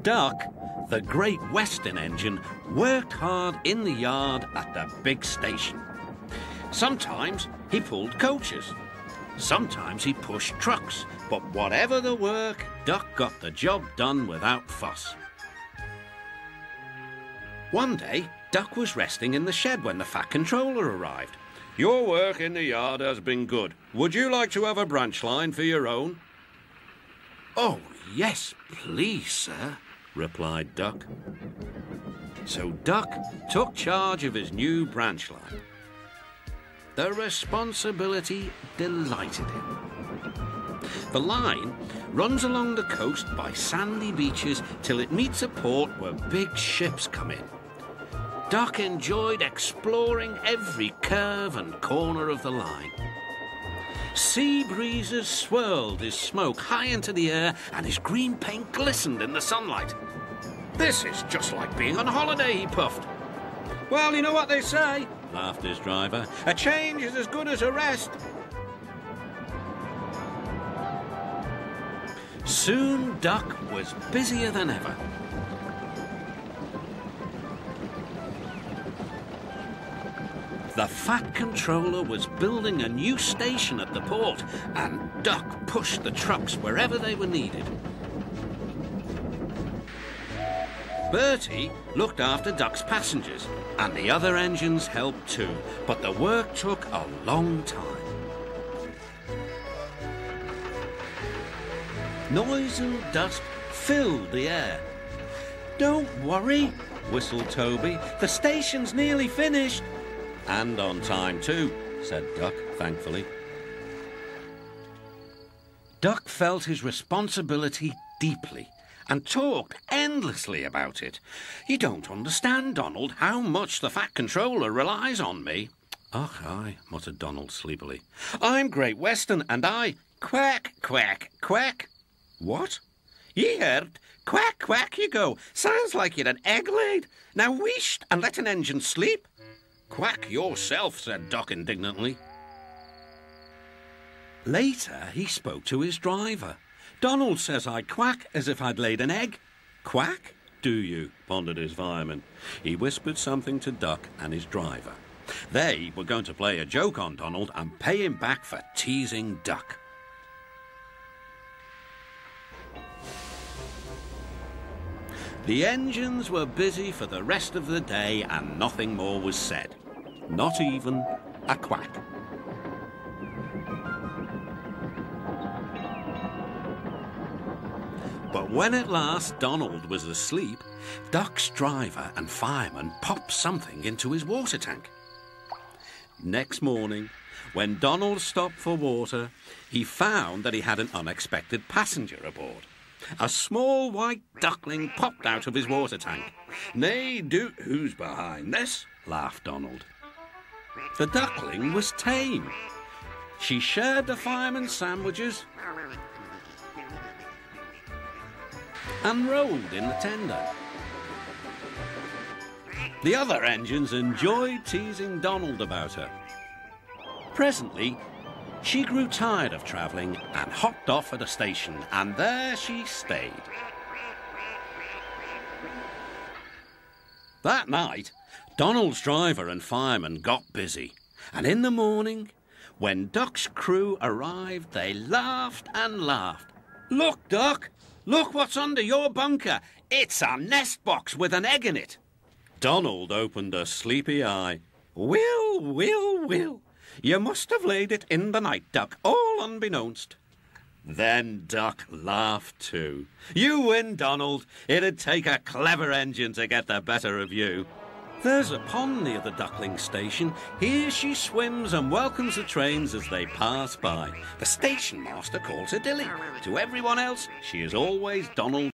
Duck, the Great Western engine, worked hard in the yard at the big station. Sometimes he pulled coaches. Sometimes he pushed trucks. But whatever the work, Duck got the job done without fuss. One day, Duck was resting in the shed when the Fat Controller arrived. "Your work in the yard has been good. Would you like to have a branch line for your own?" "Oh, yes, please, sir," replied Duck. So Duck took charge of his new branch line. The responsibility delighted him. The line runs along the coast by sandy beaches till it meets a port where big ships come in. Duck enjoyed exploring every curve and corner of the line. Sea breezes swirled his smoke high into the air and his green paint glistened in the sunlight. "This is just like being on holiday," he puffed. "Well, you know what they say," laughed his driver. "A change is as good as a rest." Soon Duck was busier than ever. The Fat Controller was building a new station at the port, and Duck pushed the trucks wherever they were needed. Bertie looked after Duck's passengers, and the other engines helped too, but the work took a long time. Noise and dust filled the air. "Don't worry," whistled Toby. "The station's nearly finished." "And on time too," said Duck, thankfully. Duck felt his responsibility deeply and talked endlessly about it. "You don't understand, Donald, how much the Fat Controller relies on me." "Ugh, aye," muttered Donald sleepily. "I'm Great Western, and I—" "Quack, quack, quack." "What?" "Ye heard. Quack, quack you go. Sounds like you'd an egg laid. Now wheesht and let an engine sleep." "Quack yourself," said Duck indignantly. Later, he spoke to his driver. "Donald says I quack as if I'd laid an egg." "Quack, do you?" pondered his fireman. He whispered something to Duck and his driver. They were going to play a joke on Donald and pay him back for teasing Duck. The engines were busy for the rest of the day and nothing more was said. Not even a quack. But when at last Donald was asleep, Duck's driver and fireman popped something into his water tank. Next morning, when Donald stopped for water, he found that he had an unexpected passenger aboard. A small white duckling popped out of his water tank. "Nay, who's behind this?" laughed Donald. The duckling was tame. She shared the fireman's sandwiches and rolled in the tender. The other engines enjoyed teasing Donald about her. Presently, she grew tired of travelling and hopped off at a station, and there she stayed. That night, Donald's driver and fireman got busy, and in the morning, when Duck's crew arrived, they laughed and laughed. "Look, Duck! Look what's under your bunker! It's a nest box with an egg in it!" Donald opened a sleepy eye. Will. You must have laid it in the night, Duck, all unbeknownst." Then Duck laughed too. "You win, Donald. It'd take a clever engine to get the better of you." There's a pond near the duckling station. Here she swims and welcomes the trains as they pass by. The station master calls her Dilly. To everyone else, she is always Donald.